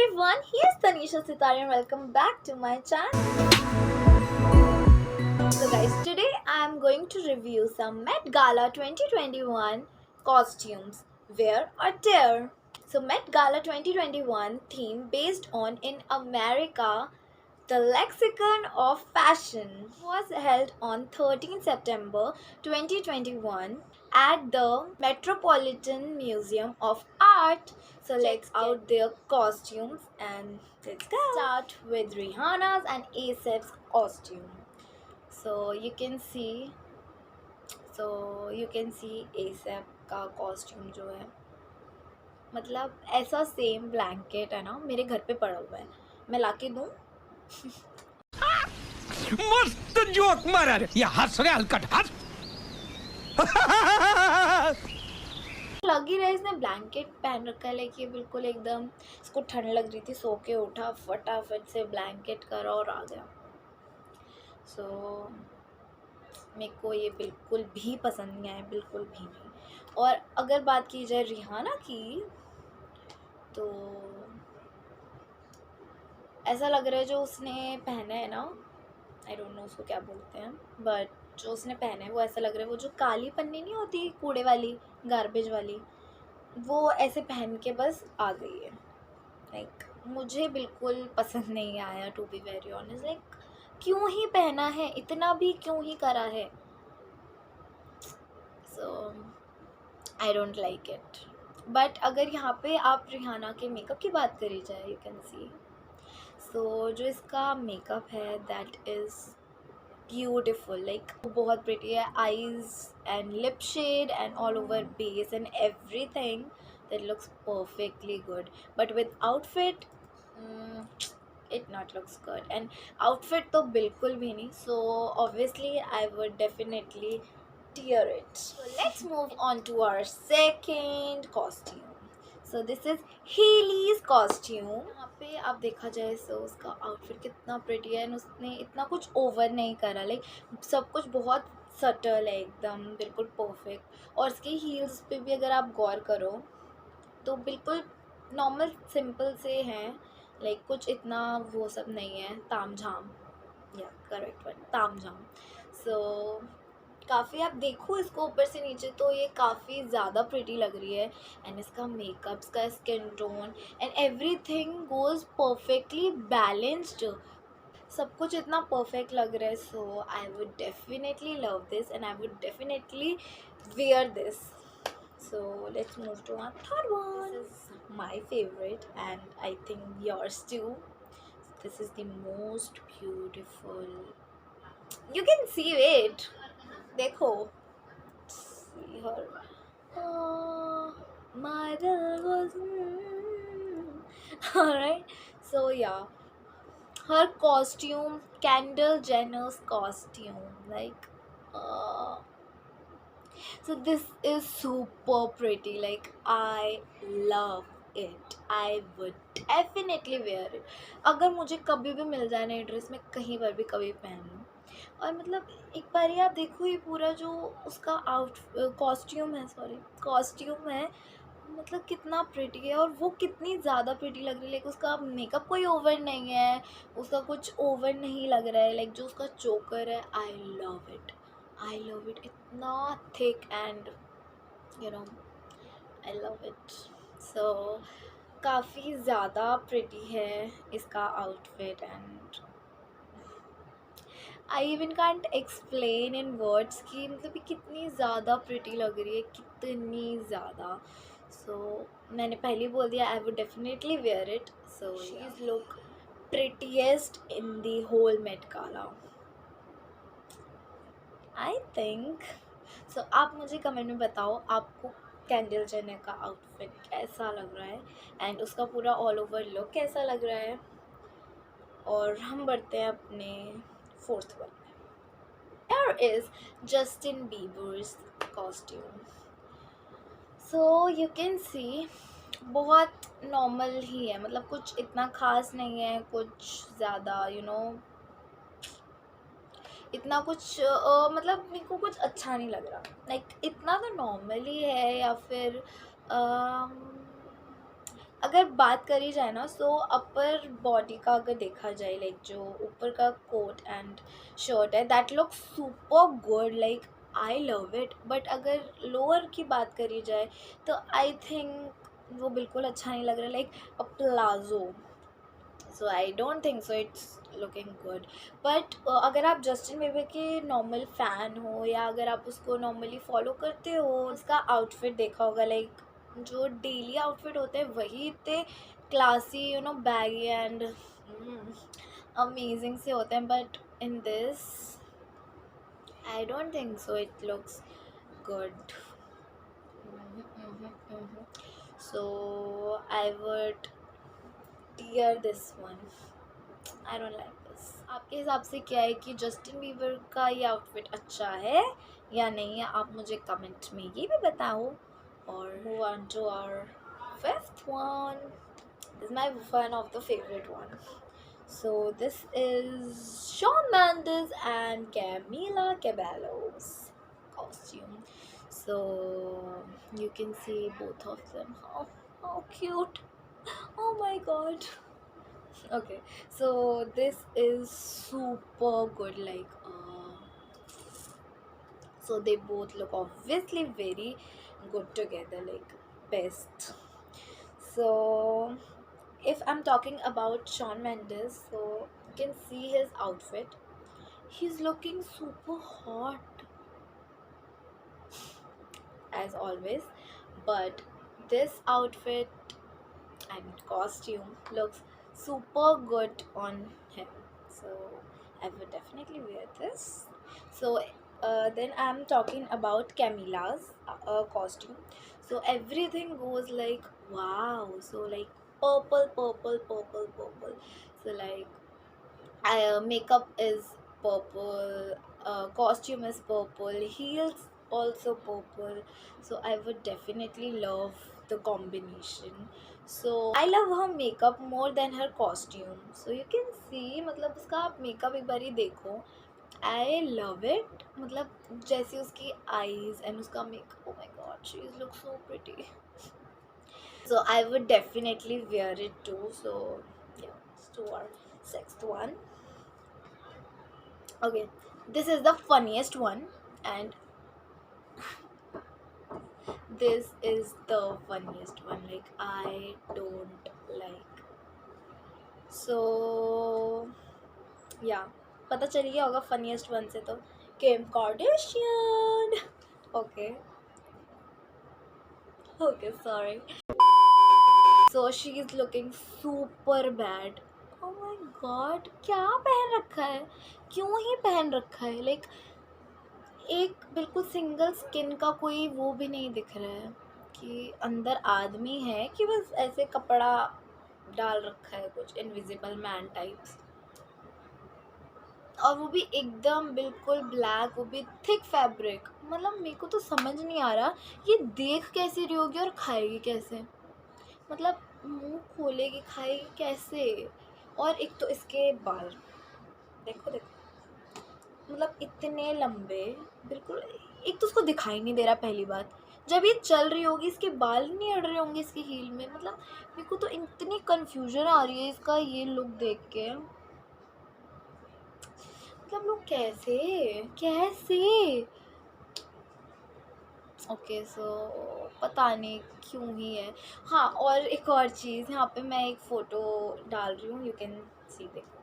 everyone, here's Tanisha Sitari and welcome back to my channel. So guys, today I am going to review some Met Gala 2021 costumes, wear or tear. So Met Gala 2021 theme based on in America the Lexicon of Fashion was held on 13 September 2021 at the Metropolitan Museum of Art. So let's out their costumes and let's go. Start with Rihanna's and ASAP's costume. So you can see ASAP का costume जो है मतलब ऐसा same blanket है ना मेरे घर पे पड़ा हुआ है मैं लाके दूँ मस्त जोक मारा रे या हंस रे हलकट हंस लग ही रहा है इसने ब्लैंकेट पहन रखा है लेकिन बिल्कुल एकदम इसको ठंड लग रही थी सो के उठा फटाफट से ब्लैंकेट करा और आ गया सो मेरे को ये बिल्कुल भी पसंद नहीं आया बिल्कुल भी नहीं और अगर बात की जाए रिहाना की तो ऐसा लग रहा है जो उसने पहना है ना आई डोंट नो उसको क्या बोलते हैं बट जो उसने पहना है वो ऐसा लग रहा है वो जो काली पन्नी नहीं होती कूड़े वाली गार्बेज वाली वो ऐसे पहन के बस आ गई है लाइक मुझे बिल्कुल पसंद नहीं आया to be very honest like क्यों ही पहना है इतना भी क्यों ही करा है so I don't like it but अगर यहाँ पे आप रिहाना के मेकअप की बात करी जाए यू कैन सी सो जो इसका मेकअप है दैट इज़ ब्यूटिफुल लाइक बहुत प्रिटी है eyes and lip shade and all over base and everything that looks perfectly good but with outfit it not looks good and outfit तो बिल्कुल भी नहीं so obviously I would definitely tear it. So let's move on to our second costume. So this is Hailey's costume. यहाँ पे आप देखा जाए so उसका आउटफिट कितना प्रिटी है and उसने इतना कुछ ओवर नहीं करा लाइक सब कुछ बहुत सटल है एकदम बिल्कुल परफेक्ट और इसके हील्स पे भी अगर आप गौर करो तो बिल्कुल नॉर्मल सिंपल से हैं लाइक कुछ इतना वो सब नहीं है ताम झाम या करेक्ट वर्ड ताम झाम सो काफ़ी आप देखो इसको ऊपर से नीचे तो ये काफ़ी ज़्यादा प्रिटी लग रही है एंड इसका मेकअप का skin tone and everything goes perfectly balanced सब कुछ इतना परफेक्ट लग रहा है so I would definitely love this and I would definitely wear this. So let's move to our third one. This is my favorite and I think yours too. This is the most beautiful. You can see it. देखो. See her. Oh, my love was. Alright. So yeah. Her costume, Kendall Jenner's costume, like. So this is super pretty like I love it. I would definitely wear it. अगर मुझे कभी भी मिल जाए नई dress में कहीं पर भी कभी पहन लूँ और मतलब एक बार ही आप देखो ये पूरा जो उसका कॉस्ट्यूम है मतलब कितना प्रिटी है और वो कितनी ज़्यादा प्रिटी लग रही है लाइक उसका मेकअप कोई ओवर नहीं है उसका कुछ ओवर नहीं लग रहा है लाइक जो उसका चोकर है आई love it इतना thick and you know I love it so काफ़ी ज़्यादा pretty है इसका outfit and I even can't explain in words कि मतलब ये कितनी ज़्यादा pretty लग रही है कितनी ज़्यादा so मैंने पहले बोल दिया I would definitely wear it so she's look prettiest in the whole Met Gala I think so आप मुझे कमेंट में बताओ आपको कैंडल जेनर का आउटफिट कैसा लग रहा है एंड उसका पूरा ऑल ओवर लुक कैसा लग रहा है और हम बढ़ते हैं अपने फोर्थ वन में there is Justin Bieber's costume so you can see बहुत नॉर्मल ही है मतलब कुछ इतना ख़ास नहीं है कुछ ज़्यादा यू नो इतना कुछ मतलब मेरे को कुछ अच्छा नहीं लग रहा लाइक इतना तो नॉर्मल ही है या फिर अगर बात करी जाए ना, सो अपर बॉडी का अगर देखा जाए, लाइक जो ऊपर का कोट एंड शर्ट है, that look super good, like I love it. But अगर लोअर की बात करी जाए तो आई थिंक वो बिल्कुल अच्छा नहीं लग रहा, like a palazzo. So I don't think so it's looking good. But अगर आप जस्टिन बीबर के नॉर्मल फ़ैन हो, या अगर आप उसको नॉर्मली फॉलो करते हो, उसका आउटफिट देखा होगा, लाइक जो डेली आउटफिट होते हैं वही इतने classy, you know, baggy and amazing से होते हैं, but in this I don't think so it looks good. So I would tear this one. I don't like this. आपके हिसाब से क्या है कि जस्टिन बीबर का ये आउटफिट अच्छा है या नहीं है, आप मुझे कमेंट में ये भी बताओ। और move on to our fifth one. This is my one of the favorite one. So this is Shawn Mendes and Camila Cabello's costume. So you can see both of them. How cute. Oh my god. Okay, so this is super good, like so they both look obviously very good together, like best. So if I'm talking about Shawn Mendes, so you can see his outfit, he's looking super hot as always, but this outfit, I mean costume, looks super good on him. So I would definitely wear this. So then I'm talking about Camila's costume. So everything goes like wow. So like purple, purple, purple, purple. So like makeup is purple, costume is purple, heels also purple. So I would definitely love the combination. So I love her makeup more than her costume. So you can see, मतलब उसका आप makeup एक बारी देखो, आई love it. मतलब जैसे उसकी eyes and उसका makeup, oh my God, she is look so pretty. So I would definitely wear it too. So yeah, let's do our sixth one. Okay, this is the funniest one, and this is the funniest one. Like, I don't like. So, yeah, पता चल गया होगा funniest one से तो Kim Kardashian. Okay, okay, sorry. So she is looking super bad. Oh my god, क्या पहन रखा है? क्यों ही पहन रखा है? Like, एक बिल्कुल सिंगल स्किन का कोई वो भी नहीं दिख रहा है कि अंदर आदमी है, कि बस ऐसे कपड़ा डाल रखा है कुछ इनविजिबल मैन टाइप्स, और वो भी एकदम बिल्कुल ब्लैक, वो भी थिक फैब्रिक। मतलब मेरे को तो समझ नहीं आ रहा ये देख कैसे रही होगी और खाएगी कैसे, मतलब मुंह खोलेगी खाएगी कैसे। और एक तो इसके बाल देखो देखो, मतलब इतने लंबे, बिल्कुल। एक तो उसको दिखाई नहीं दे रहा, पहली बात। जब ये चल रही होगी इसके बाल नहीं अड़ रहे होंगे इसके हील में, मतलब मेरे को तो इतनी कन्फ्यूजन आ रही है इसका ये लुक देख के। मतलब लोग कैसे कैसे। ओके, सो पता नहीं क्यों ही है। हाँ, और एक और चीज़, यहाँ पे मैं एक फ़ोटो डाल रही हूँ, यू कैन सी, देखो।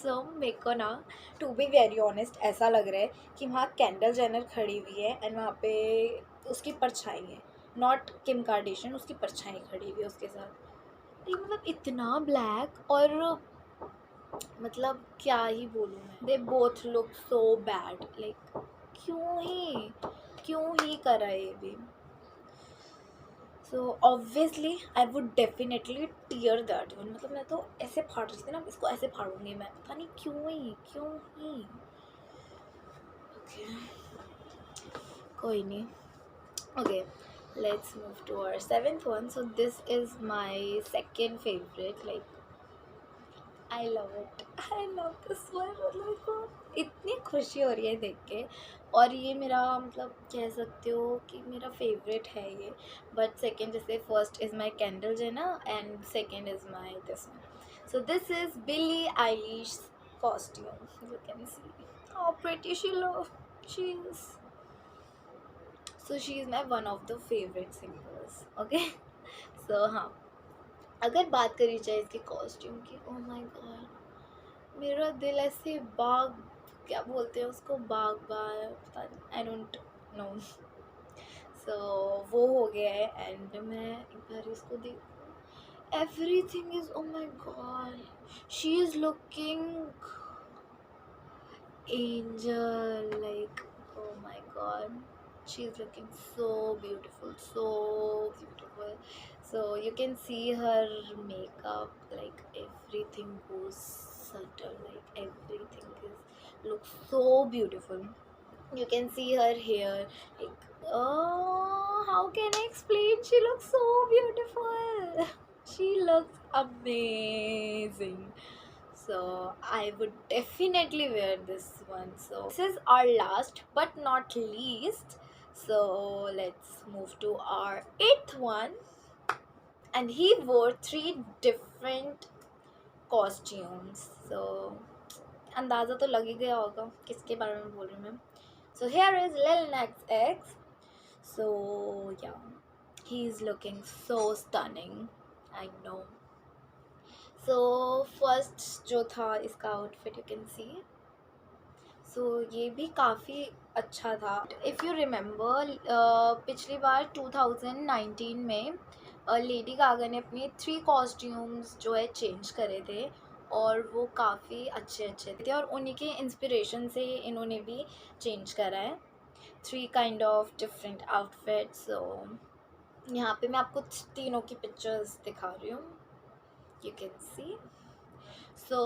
सो मेरे को ना, टू बी वेरी ऑनेस्ट, ऐसा लग रहा है कि वहाँ कैंडल जेनर खड़ी हुई है एंड वहाँ पे उसकी परछाई है, नॉट किम कार्डेशियन, उसकी परछाई खड़ी हुई है उसके साथ। ये मतलब इतना ब्लैक, और मतलब क्या ही बोलूँ मैं, they both look so bad, like क्यों ही करा ये भी। So obviously I would definitely tear that one. मतलब मैं तो ऐसे फाड़ रही थी ना, इसको ऐसे फाड़ूंगी मैं, पता नहीं क्यों ही। ओके, कोई नहीं। Okay, let's move to our seventh one. So this is my second favourite, like I love it, I love this one. मतलब मेरे को इतनी खुशी हो रही है देख के। और ये मेरा मतलब कह सकते हो कि मेरा फेवरेट है ये। बट सेकंड, जैसे first is my Kendall Jenner and second is my this one. So this is Billie Eilish costume, you can see how pretty she is. So she is my one of the favourite singers, okay. So हाँ, अगर बात करी जाए इसके costume की, oh my God, मेरा दिल ऐसे बाग, क्या बोलते हैं उसको, बाग बाग, पता नहीं, आई डोंट नो। सो वो हो गया है। एंड मैं एक बार इसको देखूँ, everything is, oh my God, she is looking angel, like, oh my god, she's looking so beautiful, so beautiful. So you can see her makeup, like everything goes subtle, like everything is looks so beautiful. You can see her hair, like, oh, how can I explain, she looks so beautiful. She looks amazing. So I would definitely wear this one. So this is our last but not least. So let's move to our eighth one. And he wore 3 different costumes. So अंदाज़ा तो लग ही गया होगा किसके बारे में बोल रही हूँ मैं. So here is Lil Nas X. So yeah, he is looking so stunning, I know. So first जो था इसका आउटफिट, यू कैन सी, सो ये भी काफ़ी अच्छा था. इफ़ यू रिमेंबर, पिछली बार 2019 में लेडी गागा ने अपने 3 कॉस्ट्यूम्स जो है चेंज करे थे, और वो काफ़ी अच्छे अच्छे थे, और उन्हीं के इंस्पिरेशन से इन्होंने भी चेंज करा है 3 काइंड ऑफ डिफरेंट आउटफिट्स. सो यहाँ पे मैं आपको तीनों की पिक्चर्स दिखा रही हूँ, you can see. So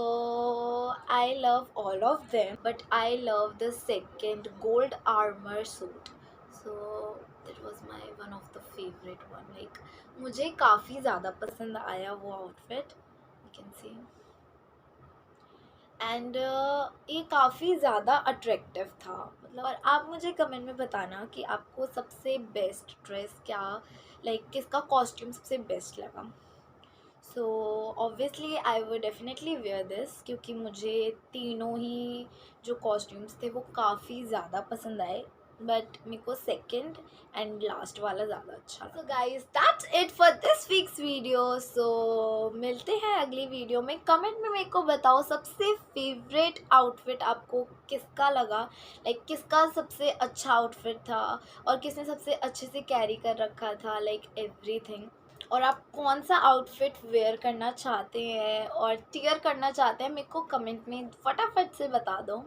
I love all of them, but I love the second gold armor suit. So that was my one of the favorite one. Like मुझे काफ़ी ज़्यादा पसंद आया वो outfit, you can see. And ये काफ़ी ज़्यादा attractive था, मतलब. और आप मुझे कमेंट में बताना कि आपको सबसे बेस्ट ड्रेस क्या, लाइक किसका कॉस्ट्यूम सबसे बेस्ट लगा. सो obviously I would definitely wear this, क्योंकि मुझे तीनों ही जो कॉस्ट्यूम्स थे वो काफ़ी ज़्यादा पसंद आए, बट मेरे को सेकेंड एंड लास्ट वाला ज़्यादा अच्छा. So guys, that's it for this week's video. So मिलते हैं अगली वीडियो में. कमेंट में मेरे को बताओ सबसे फेवरेट आउटफिट आपको किसका लगा, लाइक किसका सबसे अच्छा आउटफिट था, और किसने सबसे अच्छे से कैरी कर रखा था, लाइक एवरीथिंग. और आप कौन सा आउटफिट वेयर करना चाहते हैं और टियर करना चाहते हैं, मेरे को कमेंट में फटाफट से बता दो.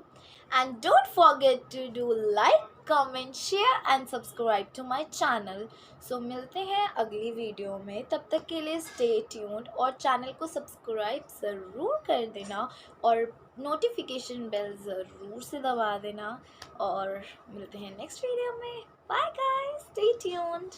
And don't forget to do like, comment, share and subscribe to my channel. So मिलते हैं अगली वीडियो में. तब तक के लिए स्टे ट्यून्ड, और चैनल को सब्सक्राइब ज़रूर कर देना, और नोटिफिकेशन बेल ज़रूर से दबा देना. और मिलते हैं नेक्स्ट वीडियो में. Bye guys, stay tuned.